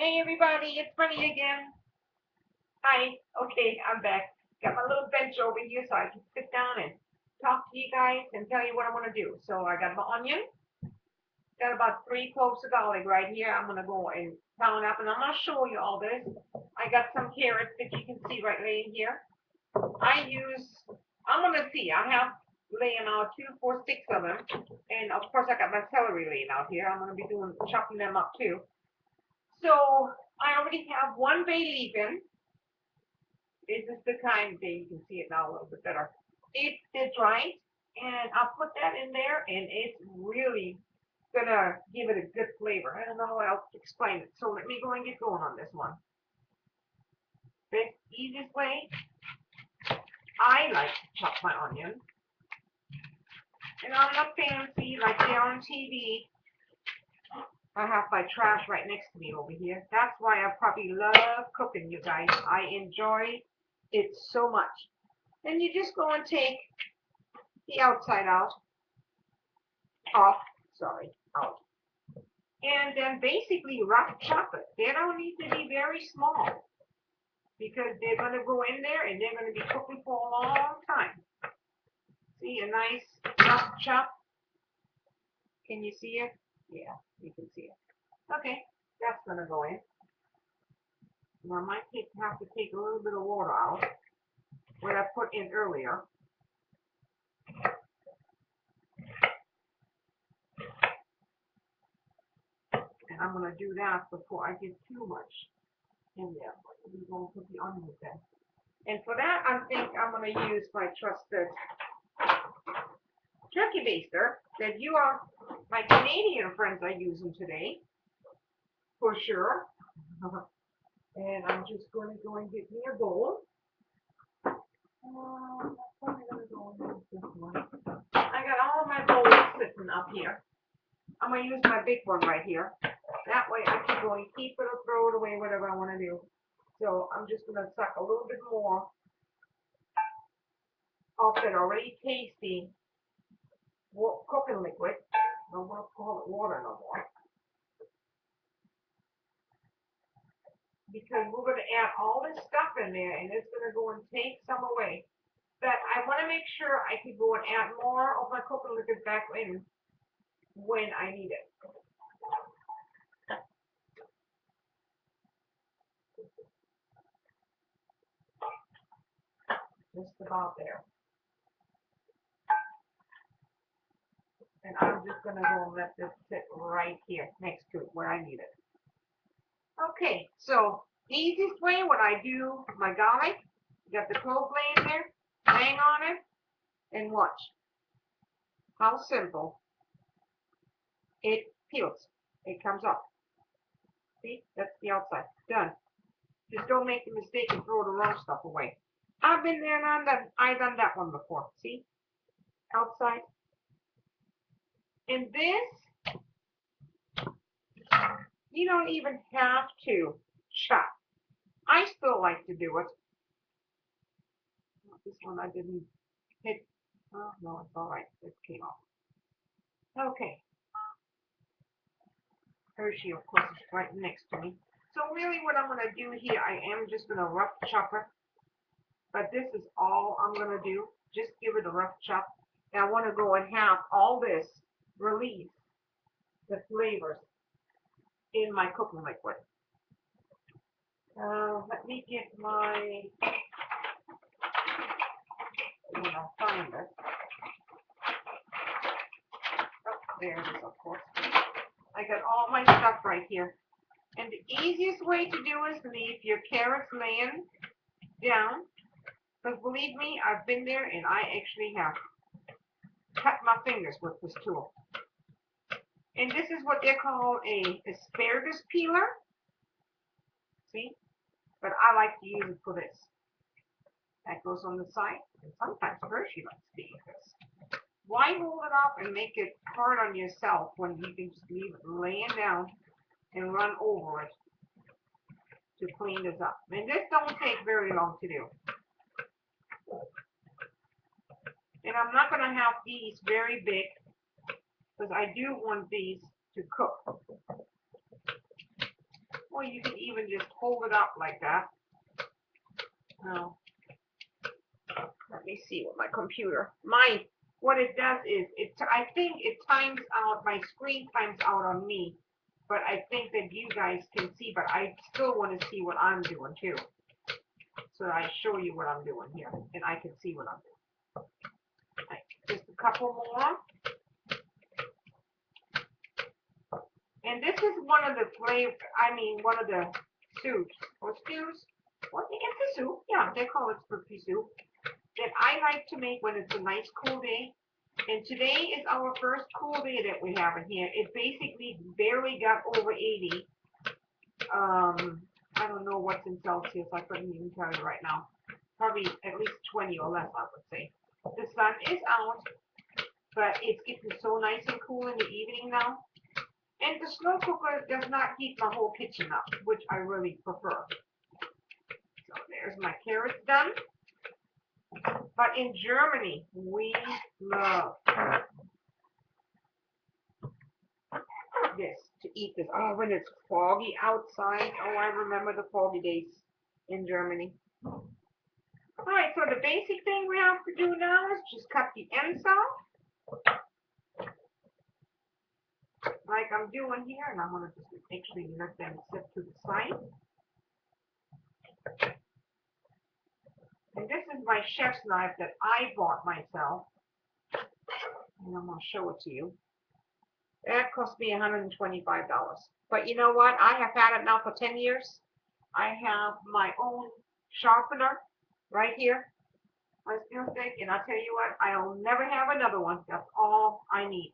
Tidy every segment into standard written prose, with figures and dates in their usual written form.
Hey everybody, it's Bunny again. Hi. Okay, I'm back. Got my little bench over here so I can sit down and talk to you guys and tell you what I want to do. So I got my onion, got about 3 cloves of garlic right here. I'm gonna go and pound up, and I'm gonna show you all this. I got some carrots that you can see right laying here. I use. I'm gonna see. I have laying out 2, 4, 6 of them, and of course I got my celery laying out here. I'm gonna be doing chopping them up too. So I already have one bay leaf in. This is the kind that you can see it now a little bit better. It's right, and I'll put that in there, and it's really gonna give it a good flavor. I don't know how else to explain it. So let me go and get going on this one. The easiest way I like to chop my onion, and I'm not fancy like they're on TV. I have my trash right next to me over here. That's why I probably love cooking, you guys. I enjoy it so much. And you just go and take the outside off, out. And then basically rough chop it. They don't need to be very small because they're going to go in there and they're going to be cooking for a long time. See, a nice rough chop. Can you see it? Yeah, you can see it. Okay, that's going to go in. Now I might have to take a little bit of water out, what I put in earlier. And I'm going to do that before I get too much in there. We're going to put the onions in. And for that, I think I'm going to use my trusted turkey baster that you are, my Canadian friends are using today, for sure. And I'm just going to go and get me a bowl. I'm probably going to go and use this one. I got all my bowls sitting up here. I'm going to use my big one right here. That way I can go and keep it or throw it away, whatever I want to do. So I'm just going to suck a little bit more of that already tasty cooking liquid. I don't want to call it water no more. Because we're going to add all this stuff in there and it's going to go and take some away. But I want to make sure I can go and add more of my cooking liquid back in when I need it. Just about there. And I'm just going to go and let this sit right here next to it where I need it. Okay, so the easiest way when I do my garlic, you got the clove laying there, hang on it, and watch how simple it peels. It comes up. See, that's the outside. Done. Just don't make the mistake and throw the wrong stuff away. I've been there and I've done that one before. See, outside. And this, you don't even have to chop. I still like to do it. This one I didn't hit. Oh, no, it's all right. It came off. Okay. Hershey, of course, is right next to me. So really what I'm going to do here, I am just going to rough chop it. But this is all I'm going to do. Just give it a rough chop. And I want to go and have all this release the flavors in my cooking liquid. Let me get my, when I find it. Oh, there it is, of course. I got all my stuff right here. And the easiest way to do is leave your carrots laying down. Because believe me, I've been there and I actually have cut my fingers with this tool. And this is what they call a asparagus peeler. See? But I like to use it for this. That goes on the side. And sometimes Hershey likes to use this. Why hold it up and make it hard on yourself when you can just leave it laying down and run over it to clean this up? And this don't take very long to do. And I'm not going to have these very big because I do want these to cook. Well, Or you can even just hold it up like that. Now, let me see what my computer. What it does is, I think it times out, my screen times out on me. But I think that you guys can see, but I still want to see what I'm doing too. So I show you what I'm doing here, and I can see what I'm doing. Right, just a couple more. And this is one of the one of the soups or stews. Well, it's a soup. Yeah, they call it split pea soup. That I like to make when it's a nice cool day. And today is our first cool day that we have in here. It basically barely got over 80. I don't know what's in Celsius. I couldn't even tell you right now. Probably at least 20 or less, I would say. The sun is out, but it's getting so nice and cool in the evening now. And the slow cooker does not heat my whole kitchen up, which I really prefer. So there's my carrots done. But in Germany, we love this, to eat this. Oh, when it's foggy outside. Oh, I remember the foggy days in Germany. All right, so the basic thing we have to do now is just cut the ends off. Like I'm doing here, and I'm going to just actually let them sit to the side. And this is my chef's knife that I bought myself. And I'm going to show it to you. That cost me $125. But you know what? I have had it now for 10 years. I have my own sharpener right here. My steel stick. And I'll tell you what, I'll never have another one. That's all I need.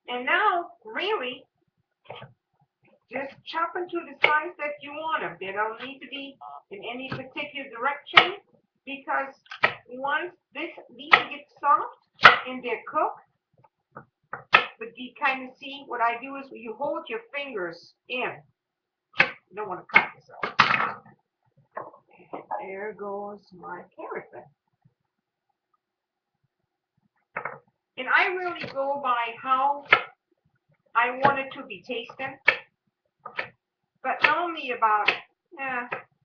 And now, really, just chop them to the size that you want them. They don't need to be in any particular direction, because once these get soft and they're cooked, but you kind of see what I do is you hold your fingers in. You don't want to cut yourself. And there goes my carrot then. And I really go by how I want it to be tasting. But normally about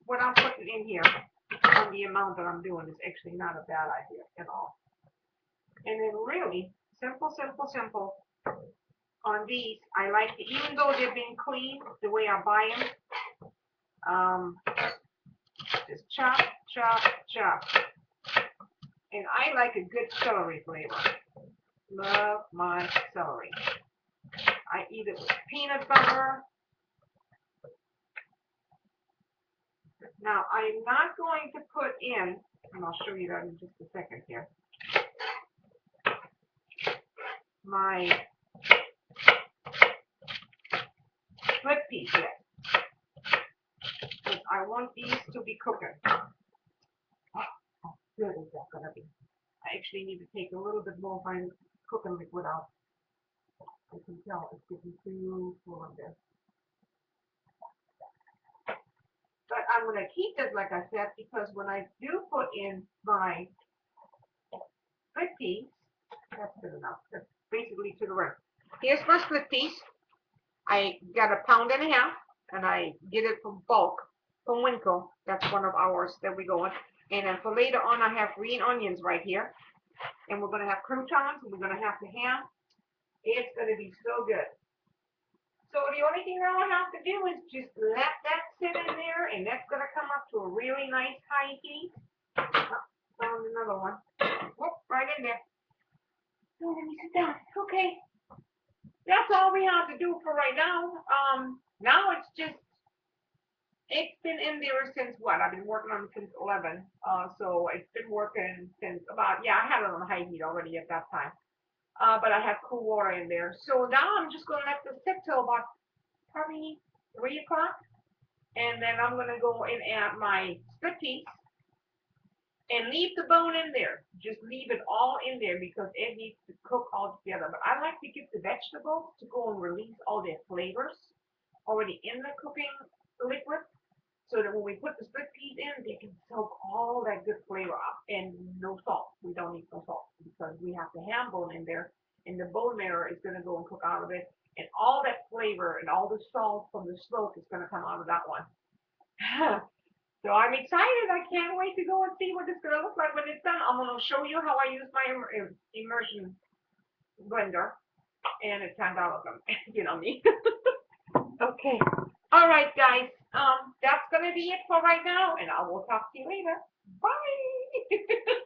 what I'm putting in here on the amount that I'm doing is actually not a bad idea at all. And then really, simple. On these, I like to, even though they've been cleaned the way I buy them, just chop. And I like a good celery flavor. Love my celery. I eat it with peanut butter. Now, I'm not going to put in, and I'll show you that in just a second here, my split peas yet. Because I want these to be cooking. Oh, how good is that going to be? I actually need to take a little bit more fine cooking liquid out. I can tell it's getting too full of this. But I'm going to keep it, like I said, because when I do put in my split peas, that's good enough. That's basically to the right. Here's my split peas. I got 1.5 pounds, and I get it from bulk from Winkle. That's one of ours that we go on. And then for later on, I have green onions right here. And we're going to have croutons, and we're going to have the ham. It's going to be so good. So the only thing I will have to do is just let that sit in there, and that's going to come up to a really nice high heat. Oh, found another one. Whoop, right in there. Oh, let me sit down. Okay. That's all we have to do for right now. Now it's been in there since what? I've been working on it since 11. So it's been working since I had it on high heat already at that time. But I have cool water in there. So now I'm just going to let this sit till about probably 3 o'clock. And then I'm going to go in and add my split peas. And leave the bone in there. Just leave it all in there because it needs to cook all together. But I like to get the vegetables to go and release all their flavors already in the cooking liquid. So that when we put the split peas in, they can soak all that good flavor up. And no salt. We don't need no salt because we have the ham bone in there. And the bone marrow is going to go and cook out of it. and all that flavor and all the salt from the smoke is going to come out of that one. So I'm excited. I can't wait to go and see what it's going to look like when it's done. I'm going to show you how I use my immersion blender, and it turned out, you know me. Okay. All right, guys. That's going to be it for right now, and I will talk to you later. Bye.